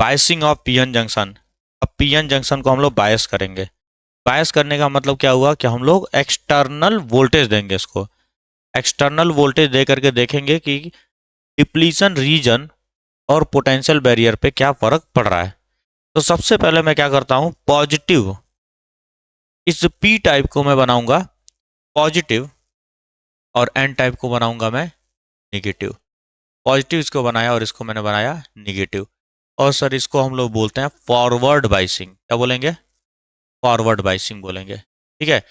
Biasing of PN junction. अब PN junction को हम लोग बायस करेंगे। बायस करने का मतलब क्या हुआ कि हम लोग एक्सटर्नल वोल्टेज देंगे इसको। एक्सटर्नल वोल्टेज दे करके देखेंगे कि डिप्लीशन रीजन और पोटेंशियल बैरियर पे क्या फर्क पड़ रहा है। तो सबसे पहले मैं क्या करता हूं, पॉजिटिव, इस पी टाइप को मैं बनाऊंगा पॉजिटिव और एन टाइप को बनाऊंगा मैं निगेटिव। पॉजिटिव इसको बनाया और इसको मैंने बनाया निगेटिव। और सर इसको हम लोग बोलते हैं फॉरवर्ड बाइसिंग। क्या बोलेंगे? फॉरवर्ड बाइसिंग बोलेंगे। ठीक है,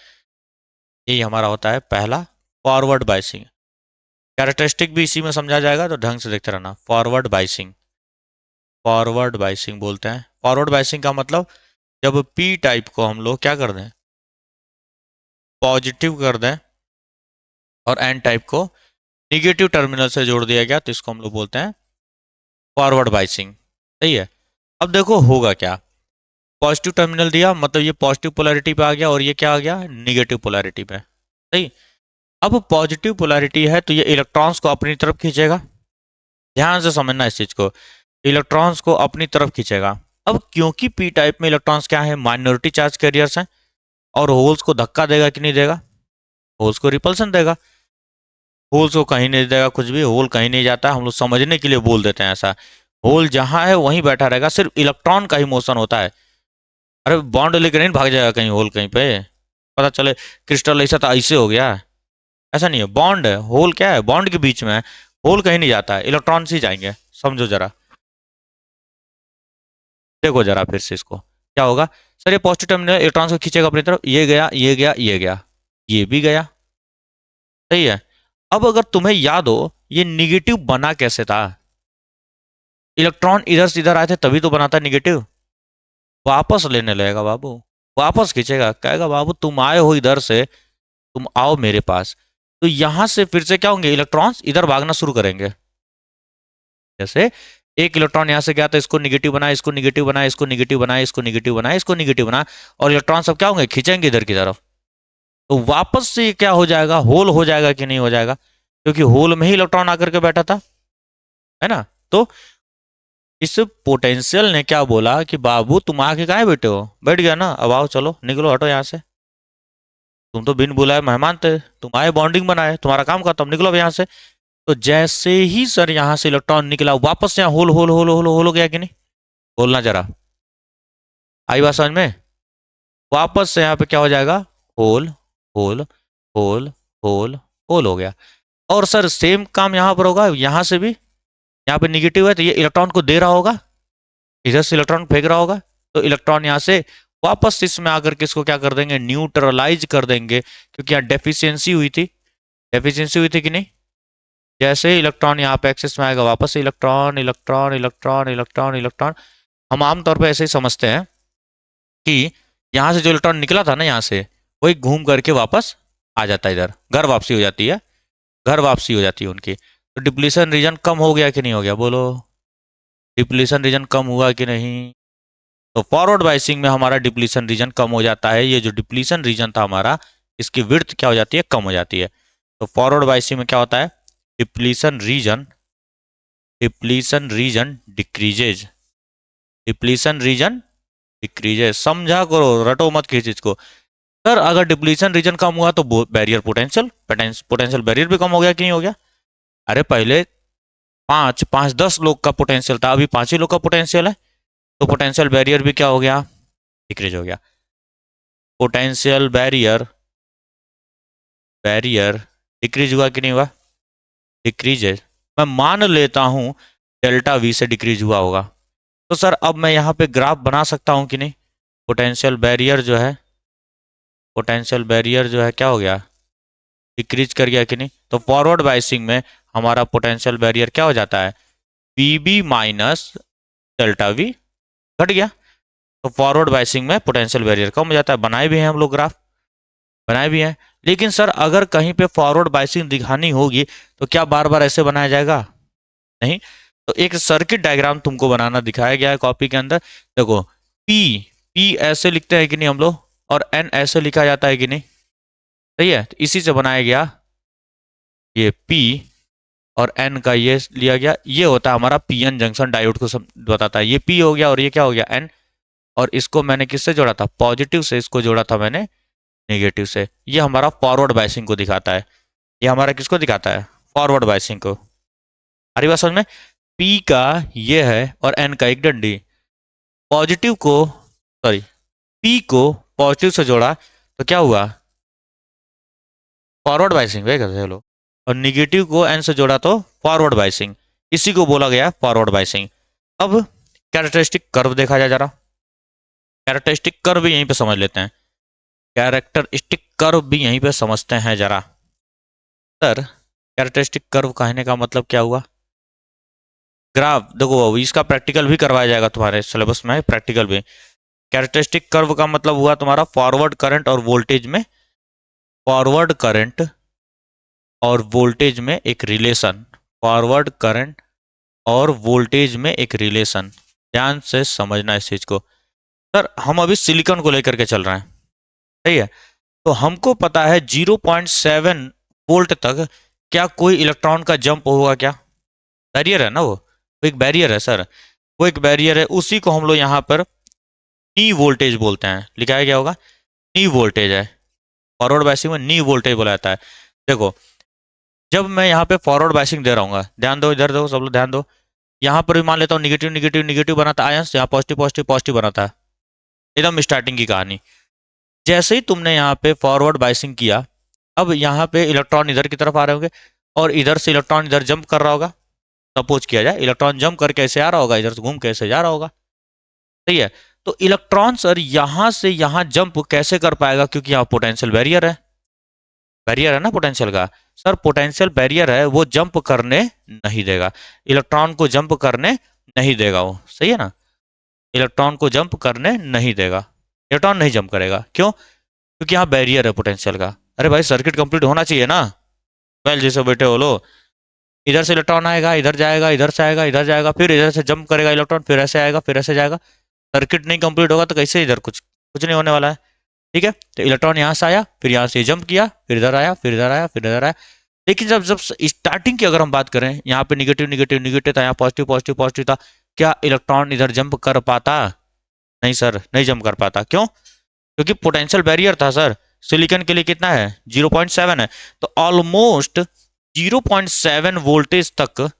यही हमारा होता है पहला, फॉरवर्ड बाइसिंग। कैरेक्टरिस्टिक भी इसी में समझा जाएगा, तो ढंग से देखते रहना। फॉरवर्ड बाइसिंग, फॉरवर्ड बाइसिंग बोलते हैं। फॉरवर्ड बाइसिंग का मतलब जब पी टाइप को हम लोग क्या कर दें, पॉजिटिव कर दें, और एन टाइप को निगेटिव टर्मिनल से जोड़ दिया गया, तो इसको हम लोग बोलते हैं फॉरवर्ड बाइसिंग। सही है। अब देखो होगा क्या, पॉजिटिव टर्मिनल दिया मतलब ये पॉजिटिव पोलैरिटी पे आ गया, और ये क्या आ गया, निगेटिव पोलैरिटी पे। सही। अब पॉजिटिव पोलैरिटी है तो ये इलेक्ट्रॉन्स को अपनी तरफ खींचेगा। ध्यान से समझना इस चीज को, इलेक्ट्रॉन्स को अपनी तरफ खींचेगा। अब क्योंकि पी टाइप में इलेक्ट्रॉन्स क्या है, माइनॉरिटी चार्ज कैरियर्स हैं, और होल्स को धक्का देगा कि नहीं देगा, होल्स को रिपल्सन देगा। होल्स को कहीं नहीं देगा, कुछ भी होल कहीं नहीं जाता, हम लोग समझने के लिए बोल देते हैं ऐसा। होल जहां है वहीं बैठा रहेगा, सिर्फ इलेक्ट्रॉन का ही मोशन होता है। अरे बॉन्ड लेकर नहीं भाग जाएगा कहीं होल कहीं पे, पता चले क्रिस्टल ऐसा था ऐसे हो गया, ऐसा नहीं है। बॉन्ड है, होल क्या है, बॉन्ड के बीच में है। होल कहीं नहीं जाता है, इलेक्ट्रॉन ही जाएंगे। समझो जरा, देखो जरा फिर से इसको क्या होगा। सर ये पॉजिटिव टर्मिनल इलेक्ट्रॉन को खींचेगा अपनी तरफ, ये गया ये गया ये गया, ये भी गया। सही है। अब अगर तुम्हें याद हो ये निगेटिव बना कैसे था, इलेक्ट्रॉन इधर से इधर आए थे तभी तो बना था निगेटिव। वापस लेने लगेगा बाबू, वापस खींचेगा, कहेगा बाबू तुम आए हो इधर से, तुम आओ मेरे पास। तो यहां से फिर से क्या होंगे, इलेक्ट्रॉन्स इधर भागना शुरू करेंगे। जैसे एक इलेक्ट्रॉन यहां से गया तो इसको निगेटिव बनाया, इसको निगेटिव बनाया, इसको निगेटिव बनाया, इसको निगेटिव बनाया, इसको निगेटिव बनाया, और इलेक्ट्रॉन सब क्या होंगे, खींचेंगे इधर की तरफ। तो वापस से ये क्या हो जाएगा, होल हो जाएगा कि नहीं हो जाएगा, क्योंकि होल में ही इलेक्ट्रॉन आकर के बैठा था, है ना। तो इस पोटेंशियल ने क्या बोला कि बाबू तुम आके कहाँ बैठे हो, बैठ गया ना, अब आओ चलो निकलो हटो यहाँ से। तुम तो बिन बुलाए मेहमान थे, तुम आए बॉन्डिंग बनाए, तुम्हारा काम खत्म, निकलो अब यहाँ से। तो जैसे ही सर यहाँ से इलेक्ट्रॉन निकला, वापस यहाँ hole hole hole hole hole हो गया कि नहीं, बोलना जरा, आई बात समझ में। वापस से यहाँ पे क्या हो जाएगा, hole hole hole hole hole हो गया। और सर सेम काम यहाँ पर होगा, यहाँ से भी, यहाँ पे निगेटिव है तो ये इलेक्ट्रॉन को दे रहा होगा, इधर से इलेक्ट्रॉन फेंक रहा होगा, तो इलेक्ट्रॉन यहाँ से वापस इसमें आकर के इसको क्या कर देंगे, न्यूट्रलाइज कर देंगे, क्योंकि यहाँ डेफिशिएंसी हुई थी, डेफिशिएंसी हुई थी कि नहीं। जैसे ही इलेक्ट्रॉन यहाँ पे एक्सेस में आएगा, वापस से electron electron electron electron electron. हम आमतौर पर ऐसे ही समझते हैं कि यहाँ से जो इलेक्ट्रॉन निकला था ना यहाँ से, वही घूम करके वापस आ जाता है इधर, घर वापसी हो जाती है, घर वापसी हो जाती है उनकी। तो डिप्लीशन रीजन कम हो गया कि नहीं हो गया, बोलो, डिप्लीशन रीजन कम हुआ कि नहीं। तो फॉरवर्ड बाइसिंग में हमारा डिप्लीशन रीजन कम हो जाता है, ये जो डिप्लीशन रीजन था हमारा, इसकी विड्थ क्या हो जाती है, कम हो जाती है। तो फॉरवर्ड बाइसिंग में क्या होता है, depletion region, depletion reason decreases, depletion region decreases. समझा करो, रटो मत किसी चीज को। सर अगर डिप्लीशन रीजन कम हुआ तो बैरियर पोटेंशियल, पोटेंशियल बैरियर भी कम हो गया कि नहीं हो गया। अरे पहले पांच पांच 10 लोग का पोटेंशियल था, अभी 5 ही लोग का पोटेंशियल है, तो पोटेंशियल बैरियर भी क्या हो गया, डिक्रीज हो गया। पोटेंशियल बैरियर, बैरियर डिक्रीज हुआ कि नहीं हुआ, डिक्रीज है। मैं मान लेता हूं डेल्टा वी से डिक्रीज हुआ होगा। तो सर अब मैं यहाँ पे ग्राफ बना सकता हूँ कि नहीं, पोटेंशियल बैरियर जो है, पोटेंशियल बैरियर जो है क्या हो गया, डिक्रीज कर गया कि नहीं। तो फॉरवर्ड बाइसिंग में हमारा पोटेंशियल बैरियर क्या हो जाता है, P B minus delta V, घट गया। तो फॉरवर्ड बाइसिंग में पोटेंशियल बैरियर कम हो जाता है। बनाए भी हैं हम लोग ग्राफ, बनाए भी हैं। लेकिन सर अगर कहीं पे फॉरवर्ड बाइसिंग दिखानी होगी तो क्या बार बार ऐसे बनाया जाएगा, नहीं। तो एक सर्किट डायग्राम तुमको बनाना दिखाया गया है कॉपी के अंदर। देखो पी, पी ऐसे लिखते हैं कि नहीं हम लोग, और एन ऐसे लिखा जाता है कि नहीं, सही है। तो इसी से बनाया गया ये पी, और एन का ये लिया गया, ये होता है हमारा पीएन जंक्शन डायोड को बताता है। ये पी हो गया और ये क्या हो गया एन, और इसको मैंने किससे जोड़ा था, पॉजिटिव से, इसको जोड़ा था मैंने नेगेटिव से। ये हमारा फॉरवर्ड बायसिंग को दिखाता है। ये हमारा किसको दिखाता है, फॉरवर्ड बायसिंग को। आ रही बात समझ में। पी का ये है और एन का एक डंडी, पॉजिटिव को सॉरी पी को पॉजिटिव से जोड़ा तो क्या हुआ, फॉरवर्ड बायसिंग वे कहते हैं लोग, और निगेटिव को एन से जोड़ा तो फॉरवर्ड बायसिंग। इसी को बोला गया फॉरवर्ड बायसिंग। अब कैरेक्टरिस्टिक कर्व देखा जाए जरा, कैरेक्टरिस्टिक कर्व भी यहीं पे समझ लेते हैं, कैरेक्टरिस्टिक कर्व भी यहीं पे समझते हैं जरा। सर कैरेक्टरिस्टिक कर्व कहने का मतलब क्या हुआ, ग्राफ देखो इसका प्रैक्टिकल भी करवाया जाएगा तुम्हारे सिलेबस में, प्रैक्टिकल भी। कैरेक्टरिस्टिक कर्व का मतलब हुआ तुम्हारा फॉरवर्ड करंट और वोल्टेज में, फॉरवर्ड करंट और वोल्टेज में एक रिलेशन, फॉरवर्ड करंट और वोल्टेज में एक रिलेशन। ध्यान से समझना इस चीज को। सर हम अभी सिलिकॉन को लेकर के चल रहे हैं, सही है। तो हमको पता है 0.7 वोल्ट तक क्या कोई इलेक्ट्रॉन का जंप होगा क्या, बैरियर है ना वो एक बैरियर है सर, वो एक बैरियर है। उसी को हम लोग यहाँ पर नी वोल्टेज बोलते हैं, लिखाया गया होगा नी वोल्टेज है। फॉरवर्ड बायसिंग में नी वोल्टेज बोला जाता है। देखो जब मैं यहाँ पे फॉरवर्ड बायसिंग दे रहा हूँ, ध्यान दो इधर, दो सब लोग ध्यान दो, यहाँ पर भी मान लेता हूँ निगेटिव निगेटिव निगेटिव बनाता आयंस, यहाँ पॉजिटिव पॉजिटिव पॉजिटिव बनाता है, एकदम स्टार्टिंग की कहानी। जैसे ही तुमने यहाँ पे फॉरवर्ड बायसिंग किया, अब यहाँ पे इलेक्ट्रॉन इधर की तरफ आ रहे होंगे और इधर से इलेक्ट्रॉन इधर जंप कर रहा होगा। सपोज किया जाए इलेक्ट्रॉन जंप करके ऐसे आ रहा होगा, इधर से घूम के ऐसे जा रहा होगा, सही है। तो इलेक्ट्रॉन सर यहाँ से यहाँ जंप कैसे कर पाएगा, क्योंकि यहाँ पोटेंशियल बैरियर है, बैरियर है ना पोटेंशियल का। सर पोटेंशियल बैरियर है, वो जंप करने नहीं देगा, इलेक्ट्रॉन को जंप करने नहीं देगा वो, सही है ना। इलेक्ट्रॉन को जंप करने नहीं देगा, इलेक्ट्रॉन नहीं जंप करेगा, क्यों, क्योंकि यहाँ बैरियर है पोटेंशियल का। अरे भाई सर्किट कंप्लीट होना चाहिए ना, वेल जैसे बैठे हो लो, इधर से इलेक्ट्रॉन आएगा, इधर जाएगा, इधर से आएगा, इधर जाएगा, फिर इधर से जंप करेगा इलेक्ट्रॉन, फिर ऐसे आएगा, फिर ऐसे जाएगा। सर्किट नहीं कंप्लीट होगा तो कैसे इधर कुछ कुछ नहीं होने वाला है, ठीक है। तो इलेक्ट्रॉन यहाँ से आया, फिर यहाँ से जंप किया, फिर इधर आया, फिर इधर आया, फिर इधर आया। लेकिन जब जब स्टार्टिंग की अगर हम बात करें, यहाँ पे निगेटिव निगेटिव निगेटिव था, यहाँ पॉजिटिव पॉजिटिव पॉजिटिव था, क्या इलेक्ट्रॉन इधर जंप कर पाता, नहीं सर नहीं जंप कर पाता, क्यों, क्योंकि पोटेंशियल बैरियर था सर। सिलिकॉन के लिए कितना है 0.7 है, तो ऑलमोस्ट 0.7 वोल्टेज तक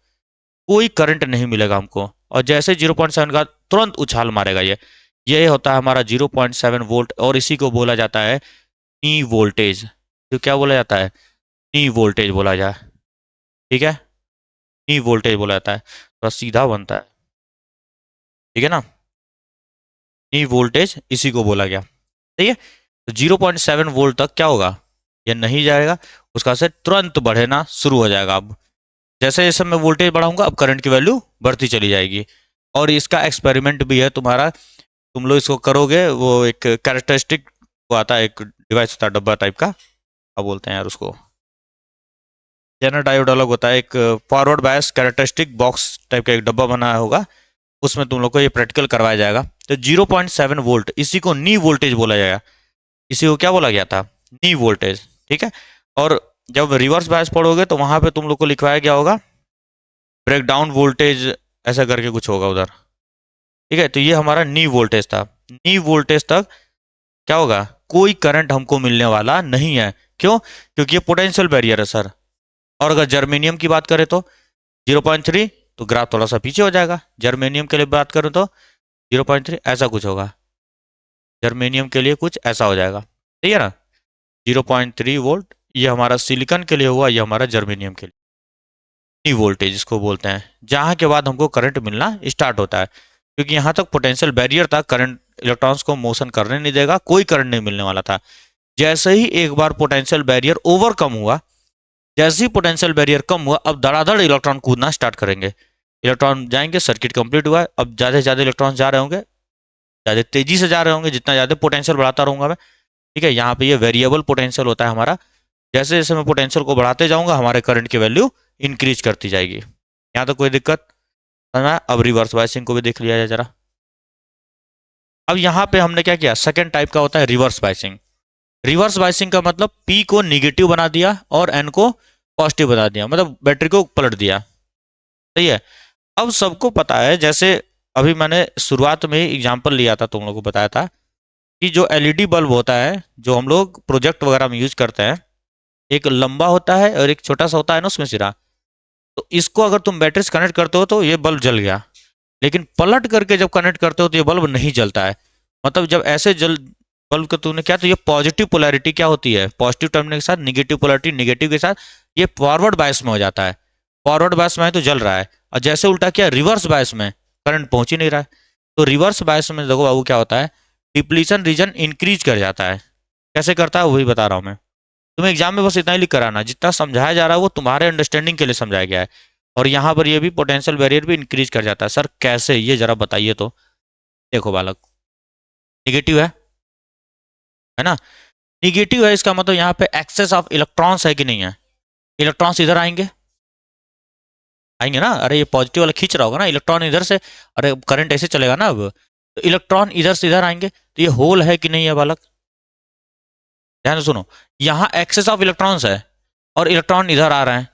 कोई करंट नहीं मिलेगा हमको, और जैसे 0.7 का तुरंत उछाल मारेगा ये होता है हमारा 0.7 वोल्ट, और इसी को बोला जाता है नी वोल्टेज। तो क्या बोला जाता है, नी वोल्टेज बोला जाए, ठीक है, नी वोल्टेज बोला जाता है, थोड़ा सीधा बनता है, ठीक है ना। नी वोल्टेज इसी को बोला गया, सही है। तो 0.7 वोल्ट तक क्या होगा, ये नहीं जाएगा, उसका से तुरंत बढ़ना शुरू हो जाएगा। अब जैसे जैसे मैं वोल्टेज बढ़ाऊंगा, अब करंट की वैल्यू बढ़ती चली जाएगी। और इसका एक्सपेरिमेंट भी है तुम्हारा, तुम लोग इसको करोगे, वो एक कैरेक्टरिस्टिक वो आता है, एक डिवाइस होता है डब्बा टाइप का, क्या बोलते हैं यार उसको, जेनर डायोड अलग होता है, एक forward bias characteristic box type का एक डब्बा बना होगा, उसमें तुम लोग को ये प्रैक्टिकल करवाया जाएगा। तो 0.7 वोल्ट इसी को नी वोल्टेज बोला जाएगा, इसी को क्या बोला गया था, नी वोल्टेज, ठीक है। और जब रिवर्स बायस पढ़ोगे तो वहां पे तुम लोग को लिखवाया गया होगा ब्रेक डाउन वोल्टेज, ऐसा करके कुछ होगा उधर, ठीक है। तो ये हमारा नी वोल्टेज था, नी वोल्टेज तक क्या होगा, कोई करंट हमको मिलने वाला नहीं है, क्यों, क्योंकि ये पोटेंशियल बैरियर है सर। और अगर जर्मेनियम की बात करें तो 0.3, तो ग्राफ थोड़ा सा पीछे हो जाएगा। जर्मेनियम के लिए बात करूं तो 0.3 ऐसा कुछ होगा, जर्मेनियम के लिए कुछ ऐसा हो जाएगा, ठीक है ना। 0.3 वोल्ट ये हमारा सिलिकॉन के लिए हुआ, ये हमारा जर्मेनियम के लिए नी वोल्टेज इसको बोलते हैं, जहां के बाद हमको करंट मिलना स्टार्ट होता है, क्योंकि यहाँ तक पोटेंशियल बैरियर था, करंट इलेक्ट्रॉन्स को मोशन करने नहीं देगा, कोई करंट नहीं मिलने वाला था। जैसे ही एक बार पोटेंशियल बैरियर ओवरकम हुआ, जैसे ही पोटेंशियल बैरियर कम हुआ, अब धड़ाधड़ इलेक्ट्रॉन कूदना स्टार्ट करेंगे, इलेक्ट्रॉन जाएंगे, सर्किट कंप्लीट हुआ, अब ज़्यादा से ज़्यादा इलेक्ट्रॉन जा रहे होंगे, ज़्यादा तेजी से जा रहे होंगे, जितना ज़्यादा पोटेंशियल बढ़ाता रहूंगा मैं, ठीक है। यहाँ पे ये वेरिएबल पोटेंशियल होता है हमारा, जैसे जैसे मैं पोटेंशियल को बढ़ाते जाऊंगा, हमारे करंट की वैल्यू इंक्रीज करती जाएगी। यहाँ तो कोई दिक्कत है। अब रिवर्स बायसिंग को भी देख लिया जाए जरा। अब यहाँ पे हमने क्या किया, सेकेंड टाइप का होता है रिवर्स बायसिंग। रिवर्स बायसिंग का मतलब पी को निगेटिव बना दिया और एन को पॉजिटिव बता दिया, मतलब बैटरी को पलट दिया। सही है। अब सबको पता है, जैसे अभी मैंने शुरुआत में ही एग्जांपल लिया था, तुम लोगों को बताया था कि जो एलईडी बल्ब होता है जो हम लोग प्रोजेक्ट वगैरह में यूज करते हैं, एक लंबा होता है और एक छोटा सा होता है ना उसमें सिरा। तो इसको अगर तुम बैटरी से कनेक्ट करते हो तो ये बल्ब जल गया, लेकिन पलट करके जब कनेक्ट करते हो तो ये बल्ब नहीं जलता है। मतलब जब ऐसे जल बल्ब का तूने क्या, तो ये पॉजिटिव पोलैरिटी क्या होती है, पॉजिटिव टर्मिनल के साथ निगेटिव पोलैरिटी निगेटिव के साथ ये फॉरवर्ड बायस में हो जाता है। फॉरवर्ड बायस में है तो जल रहा है, और जैसे उल्टा किया रिवर्स बायस में, करंट पहुंच ही नहीं रहा है। तो रिवर्स बायस में देखो बाबू क्या होता है, डिप्लीशन रीजन इंक्रीज कर जाता है। कैसे करता है वही बता रहा हूँ मैं तुम्हें, एग्जाम में बस इतना ही लिख कर आना, जितना समझाया जा रहा है वो तुम्हारे अंडरस्टैंडिंग के लिए समझाया गया है। और यहाँ पर ये भी पोटेंशियल बैरियर भी इंक्रीज कर जाता है। सर कैसे, ये जरा बताइए तो। देखो बालक, निगेटिव है ना, निगेटिव है, इसका मतलब यहाँ पे एक्सेस ऑफ इलेक्ट्रॉन्स है कि नहीं है। इलेक्ट्रॉन्स इधर आएंगे, आएंगे ना, अरे ये पॉजिटिव वाला खींच रहा होगा ना इलेक्ट्रॉन इधर से, अरे करंट ऐसे चलेगा ना। अब तो इलेक्ट्रॉन इधर से इधर आएंगे, तो ये होल है कि नहीं है बालक, ध्यान से सुनो। यहाँ एक्सेस ऑफ इलेक्ट्रॉन्स है और इलेक्ट्रॉन इधर आ रहे हैं।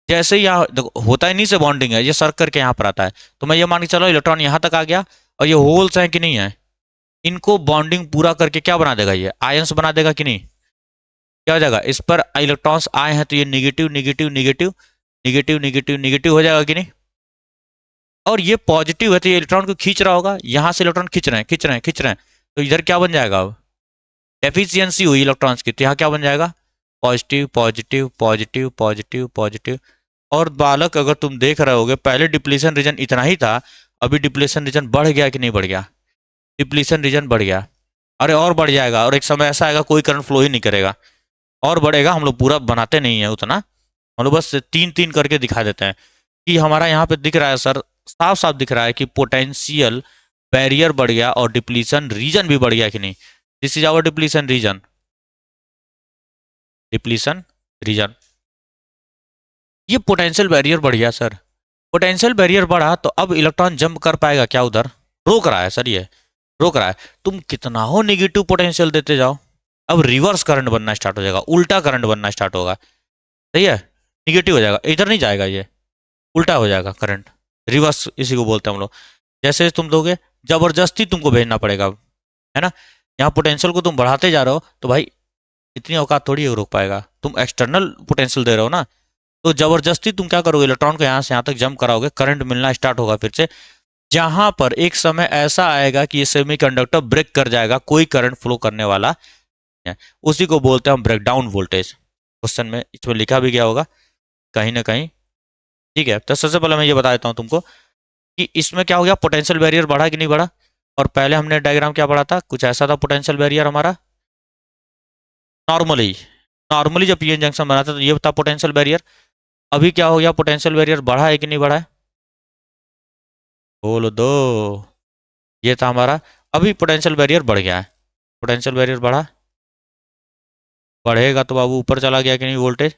जैसे ही यहाँ देखो होता है नहीं से बॉन्डिंग है, ये सर्क करके यहाँ पर आता है, तो मैं ये मान के चलो इलेक्ट्रॉन यहाँ तक आ गया, और ये होल्स हैं कि नहीं है, इनको बॉन्डिंग पूरा करके क्या बना देगा, ये आयंस बना देगा कि नहीं। क्या हो जाएगा, इस पर इलेक्ट्रॉन्स आए हैं तो ये negative negative negative negative negative negative हो जाएगा कि नहीं। और ये पॉजिटिव है तो ये इलेक्ट्रॉन को खींच रहा होगा, यहाँ से इलेक्ट्रॉन खींच रहे हैं खींच रहे हैं खींच रहे हैं, तो इधर क्या बन जाएगा, अब डेफिशिएंसी हुई इलेक्ट्रॉन्स की, तो यहाँ क्या बन जाएगा, positive positive positive positive positive. और बालक अगर तुम देख रहे होगे पहले डिप्लीशन रीजन इतना ही था, अभी डिप्लीशन रीजन बढ़ गया कि नहीं बढ़ गया, डिप्लीशन रीजन बढ़ गया। अरे और बढ़ जाएगा, और एक समय ऐसा आएगा कोई करंट फ्लो ही नहीं करेगा, और बढ़ेगा। हम लोग पूरा बनाते नहीं है उतना, हम लोग बस तीन तीन करके दिखा देते हैं कि हमारा यहाँ पे दिख रहा है सर, साफ साफ दिख रहा है कि पोटेंशियल बैरियर बढ़ गया और डिप्लीशन रीजन भी बढ़ गया कि नहीं। This is our depletion region, depletion region. ये पोटेंशियल बैरियर बढ़ गया सर, पोटेंशियल बैरियर बढ़ा तो अब इलेक्ट्रॉन जंप कर पाएगा क्या उधर, रोक रहा है सर, ये रोक रहा है। तुम कितना हो निगेटिव पोटेंशियल देते जाओ, अब रिवर्स करंट बनना स्टार्ट हो जाएगा, उल्टा करंट बनना स्टार्ट होगा। सही है, निगेटिव हो जाएगा, इधर नहीं जाएगा, ये उल्टा हो जाएगा करंट, रिवर्स इसी को बोलते हैं हम लोग। जैसे तुम दोगे, जबरदस्ती तुमको भेजना पड़ेगा, है ना। यहाँ पोटेंशियल को तुम बढ़ाते जा रहे हो तो भाई इतनी औकात थोड़ी है रोक पाएगा, तुम एक्सटर्नल पोटेंशियल दे रहे हो ना, तो जबरदस्ती तुम क्या करोगे, इलेक्ट्रॉन को यहाँ से यहाँ तक जंप कराओगे, करंट मिलना स्टार्ट होगा फिर से। जहां पर एक समय ऐसा आएगा कि ये सेमीकंडक्टर ब्रेक कर जाएगा, कोई करंट फ्लो करने वाला है, उसी को बोलते हैं हम ब्रेकडाउन वोल्टेज। क्वेश्चन में इसमें लिखा भी गया होगा कहीं ना कहीं, ठीक है। तो सबसे पहले मैं ये बता देता हूँ तुमको कि इसमें क्या हो गया, पोटेंशियल बैरियर बढ़ा कि नहीं बढ़ा। और पहले हमने डायग्राम क्या पढ़ा था, कुछ ऐसा था पोटेंशियल बैरियर हमारा, नॉर्मली नॉर्मली जब पीएन जंक्शन बना था तो ये था पोटेंशियल बैरियर। अभी क्या हो गया, पोटेंशियल बैरियर बढ़ा है कि नहीं बढ़ा है, बोलो दो। ये था हमारा, अभी पोटेंशियल बैरियर बढ़ गया है, पोटेंशियल बैरियर बढ़ा, बढ़ेगा तो बाबू ऊपर चला गया कि नहीं वोल्टेज,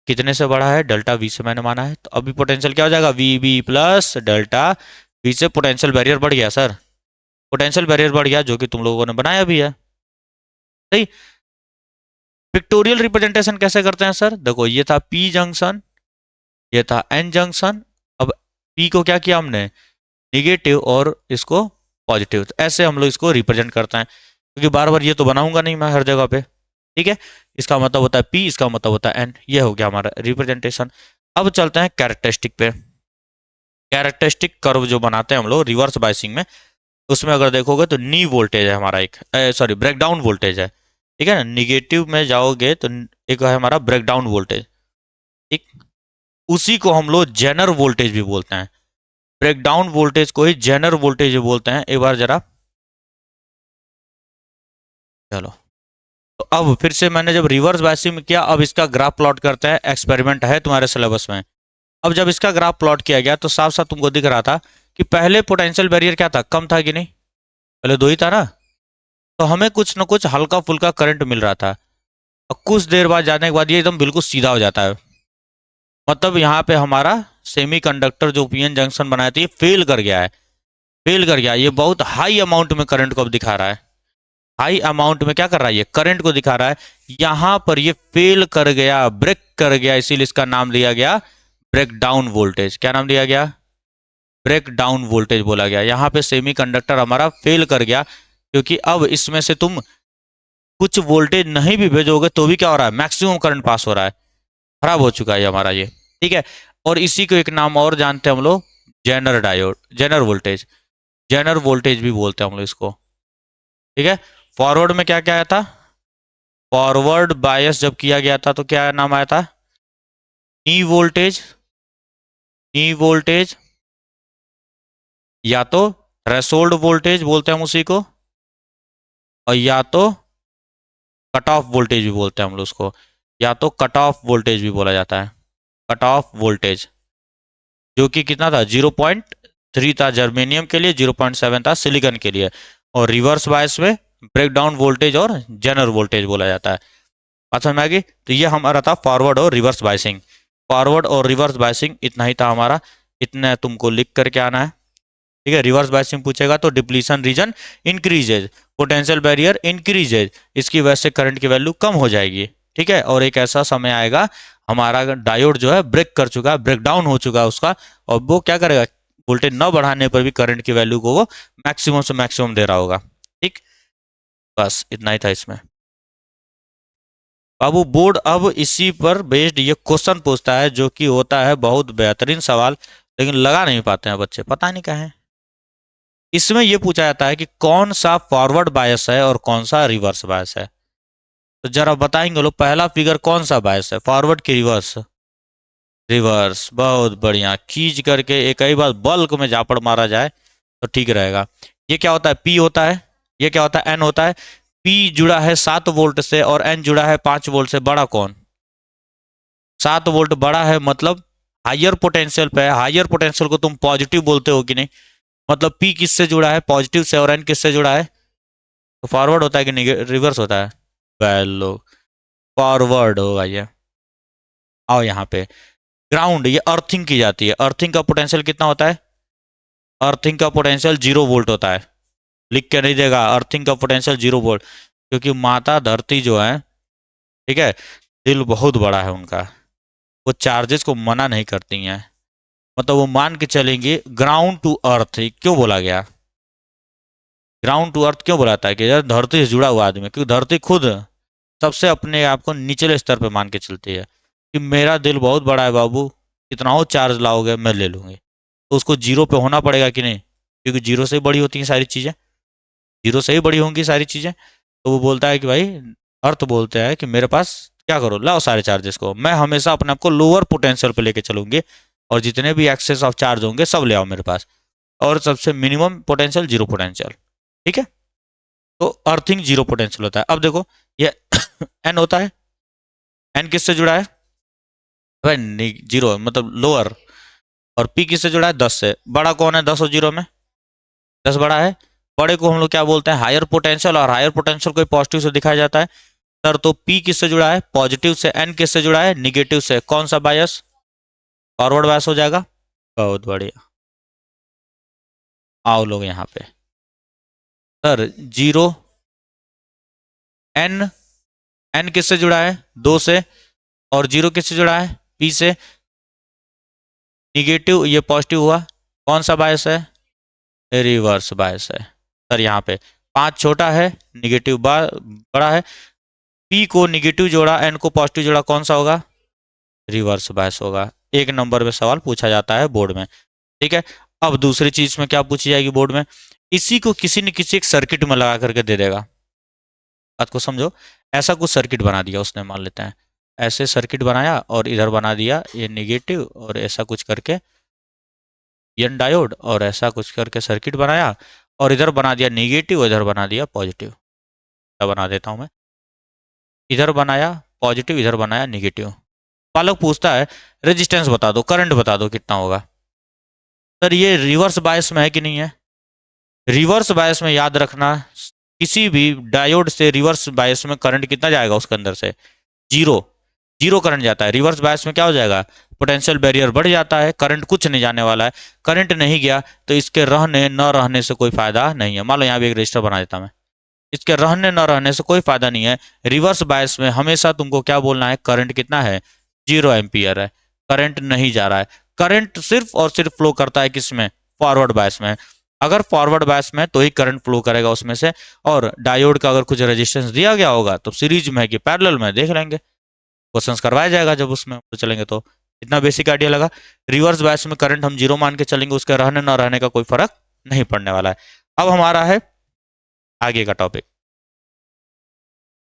कितने से बढ़ा है, डेल्टा वी से मैंने माना है, तो अभी पोटेंशियल क्या हो जाएगा, V B plus delta V से पोटेंशियल बैरियर बढ़ गया सर, पोटेंशियल बैरियर बढ़ गया जो कि तुम लोगों ने बनाया भी है। सही। पिक्टोरियल रिप्रेजेंटेशन कैसे करते हैं सर, देखो ये था पी जंक्शन, ये था एन जंक्शन। अब पी को क्या किया हमने, निगेटिव, और इसको पॉजिटिव, तो ऐसे हम लोग इसको रिप्रेजेंट करते हैं, क्योंकि बार बार ये तो बनाऊंगा नहीं मैं हर जगह पे, ठीक है। इसका मतलब होता है पी, इसका मतलब होता है एन, ये हो गया हमारा रिप्रेजेंटेशन। अब चलते हैं कैरेक्टरिस्टिक पे। कैरेक्टरिस्टिक कर्व जो बनाते हैं हम लोग रिवर्स बाइसिंग में, उसमें अगर देखोगे तो नी वोल्टेज है हमारा, एक सॉरी ब्रेकडाउन वोल्टेज है, ठीक है ना। निगेटिव में जाओगे तो एक है हमारा ब्रेकडाउन वोल्टेज, ठीक, उसी को हम लोग जेनर वोल्टेज भी बोलते हैं, ब्रेकडाउन वोल्टेज को ही जेनर वोल्टेज बोलते हैं। एक बार जरा चलो, तो अब फिर से मैंने जब रिवर्स बायसिंग में किया, अब इसका ग्राफ प्लॉट करते हैं, एक्सपेरिमेंट है तुम्हारे सिलेबस में। अब जब इसका ग्राफ प्लॉट किया गया तो साफ साफ तुमको दिख रहा था कि पहले पोटेंशियल बैरियर क्या था, कम था कि नहीं, पहले दो ही था ना, तो हमें कुछ ना कुछ हल्का फुल्का करंट मिल रहा था, और कुछ देर बाद जाने के बाद ये एकदम बिल्कुल सीधा हो जाता है। मतलब यहाँ पे हमारा सेमीकंडक्टर जो पीएन जंक्शन बनाया था ये फेल कर गया है, फेल कर गया, ये बहुत हाई अमाउंट में करंट को अब दिखा रहा है। हाई अमाउंट में क्या कर रहा है, ये करंट को दिखा रहा है। यहां पर ये फेल कर गया, ब्रेक कर गया, इसीलिए इसका नाम दिया गया ब्रेक डाउन वोल्टेज। क्या नाम दिया गया, ब्रेक डाउन वोल्टेज बोला गया। यहाँ पे सेमीकंडक्टर हमारा फेल कर गया, क्योंकि अब इसमें से तुम कुछ वोल्टेज नहीं भी भेजोगे तो भी क्या हो रहा है, मैक्सिमम करंट पास हो रहा है, खराब हो चुका है हमारा ये। ठीक है, और इसी को एक नाम और जानते हैं हम लोग, Zener diode, Zener voltage, Zener voltage भी बोलते हैं हम लोग इसको। ठीक है, फॉरवर्ड में क्या क्या आया था, फॉरवर्ड बायस जब किया गया था तो क्या नाम आया था, नी वोल्टेज, नी वोल्टेज, या तो थ्रेशोल्ड वोल्टेज बोलते हैं हम उसी को, और या तो कट ऑफ वोल्टेज भी बोलते हैं हम लोग उसको, या तो कट ऑफ वोल्टेज भी बोला जाता है, कट ऑफ वोल्टेज, जो कि कितना था, 0.3 था जर्मेनियम के लिए, 0.7 था सिलिकॉन के लिए। और रिवर्स बायस में ब्रेकडाउन वोल्टेज और जेनर वोल्टेज बोला जाता है। बात समझ में आ गई। तो ये हमारा था फॉरवर्ड और रिवर्स बायसिंग। फॉरवर्ड और रिवर्स बायसिंग इतना ही था हमारा, इतना तुमको लिख करके आना है। ठीक है, रिवर्स बायसिंग पूछेगा तो depletion region increases, potential barrier increases, इसकी वजह से करंट की वैल्यू कम हो जाएगी। ठीक है, और एक ऐसा समय आएगा हमारा डायोड जो है ब्रेक कर चुका है, ब्रेक डाउन हो चुका है उसका, और वो क्या करेगा, वोल्टेज न बढ़ाने पर भी करंट की वैल्यू को वो मैक्सिमम से मैक्सिमम दे रहा होगा। ठीक, बस इतना ही था इसमें। बाबू बोर्ड अब इसी पर बेस्ड ये क्वेश्चन पूछता है, जो कि होता है बहुत बेहतरीन सवाल, लेकिन लगा नहीं पाते हैं बच्चे, पता नहीं कहाँ है। इसमें यह पूछा जाता है कि कौन सा फॉरवर्ड बायस है और कौन सा रिवर्स बायस है। तो जरा बताएंगे लोग, पहला फिगर कौन सा बायस है, फॉरवर्ड की रिवर्स, रिवर्स, बहुत बढ़िया, खींच करके एक ही बार बल्क में झापड़ मारा जाए तो ठीक रहेगा। ये क्या होता है, पी होता है, ये क्या होता है, एन होता है। पी जुड़ा है 7 वोल्ट से और एन जुड़ा है 5 वोल्ट से, बड़ा कौन, 7 वोल्ट बड़ा है, मतलब हायर पोटेंशियल पे है। हायर पोटेंशियल को तुम पॉजिटिव बोलते हो कि नहीं, मतलब पी किससे जुड़ा है, पॉजिटिव से, और एन किससे जुड़ा है, तो फॉरवर्ड होता है कि रिवर्स होता है, वेलो फॉरवर्ड होगा ये। आओ यहाँ पे ग्राउंड, ये अर्थिंग की जाती है, अर्थिंग का पोटेंशियल कितना होता है, अर्थिंग का पोटेंशियल 0 वोल्ट होता है। लिख के नहीं देगा, अर्थिंग का पोटेंशियल 0 वोल्ट, क्योंकि माता धरती जो है, ठीक है, दिल बहुत बड़ा है उनका, वो चार्जेस को मना नहीं करती हैं, मतलब वो मान के चलेंगे। ग्राउंड टू अर्थ क्यों बोला गया, ग्राउंड टू अर्थ क्यों बोलाता है कि यार धरती से जुड़ा हुआ आदमी है, क्योंकि धरती खुद सबसे अपने आप को निचले स्तर पे मान के चलती है कि मेरा दिल बहुत बड़ा है बाबू, कितना हो चार्ज लाओगे मैं ले लूंगी, तो उसको जीरो पे होना पड़ेगा कि नहीं, क्योंकि जीरो से ही बड़ी होती हैं सारी चीज़ें, जीरो से ही बड़ी होंगी सारी चीज़ें। तो वो बोलता है कि भाई, अर्थ बोलते हैं कि मेरे पास क्या करो, लाओ सारे चार्जेस को, मैं हमेशा अपने आप को लोअर पोटेंशियल पे लेके चलूंगी, और जितने भी एक्सेस ऑफ चार्ज होंगे सब ले आओ मेरे पास, और सबसे मिनिमम पोटेंशियल 0 पोटेंशियल। ठीक है, तो अर्थिंग 0 पोटेंशियल होता है। अब देखो ये एन होता है, एन किससे जुड़ा है, भाई जीरो मतलब लोअर, और पी किससे जुड़ा है, 10 से। बड़ा कौन है 10 और जीरो में, 10 बड़ा है। बड़े को हम लोग क्या बोलते हैं, हायर पोटेंशियल, और हायर पोटेंशियल को पॉजिटिव से दिखाया जाता है सर। तो पी किससे जुड़ा है, पॉजिटिव से, एन किससे जुड़ा है, निगेटिव से, कौन सा बायस, फॉरवर्ड बायस हो जाएगा। बहुत बढ़िया, आओ लोग यहाँ पे, सर जीरो, एन, एन किससे जुड़ा है 2 से, और जीरो किससे जुड़ा है, पी से, निगेटिव ये पॉजिटिव हुआ, कौन सा बायस है, रिवर्स बायस है। सर यहाँ पे 5 छोटा है, निगेटिव बड़ा है, पी को निगेटिव जोड़ा, एन को पॉजिटिव जोड़ा, कौन सा होगा, रिवर्स बायस होगा। 1 नंबर में सवाल पूछा जाता है बोर्ड में। ठीक है, अब दूसरी चीज में क्या पूछी जाएगी बोर्ड में, इसी को किसी न किसी एक सर्किट में लगा करके दे देगा। बात को समझो, ऐसा कुछ सर्किट बना दिया उसने, मान लेते हैं ऐसे सर्किट बनाया, और इधर बना दिया ये निगेटिव, और ऐसा कुछ करके एन डायोड, और ऐसा कुछ करके सर्किट बनाया, और इधर बना दिया निगेटिव, इधर बना दिया पॉजिटिव। क्या बना देता हूं मैं, इधर बनाया पॉजिटिव, इधर बनाया निगेटिव। पालक पूछता है रेजिस्टेंस बता दो, करंट बता दो कितना होगा। सर ये रिवर्स बायस में है कि नहीं है, रिवर्स बायस में याद रखना, किसी भी डायोड से रिवर्स बायस में करंट कितना जाएगा उसके अंदर से, जीरो, जीरो करंट जाता है। रिवर्स बायस में क्या हो जाएगा, पोटेंशियल बैरियर बढ़ जाता है, करंट कुछ नहीं जाने वाला है। करंट नहीं गया तो इसके रहने न रहने से कोई फायदा नहीं है। मान लो यहाँ भी एक रजिस्टर बना देता मैं, इसके रहने न रहने से कोई फायदा नहीं है। रिवर्स बायस में हमेशा तुमको क्या बोलना है, करंट कितना है, 0 एम्पियर है, करंट नहीं जा रहा है। करंट सिर्फ और सिर्फ फ्लो करता है किसमें, फॉरवर्ड बायस में। अगर फॉरवर्ड बायस में तो ही करंट फ्लो करेगा उसमें से। और डायोड का अगर कुछ रेजिस्टेंस दिया गया होगा तो सीरीज में कि पैरेलल में देख लेंगे, क्वेश्चंस करवाया जाएगा जब उसमें तो चलेंगे। तो इतना बेसिक आइडिया लगा। रिवर्स बायस में करंट हम 0 मान के चलेंगे, उसके रहने ना रहने का कोई फर्क नहीं पड़ने वाला है। अब हमारा है आगे का टॉपिक।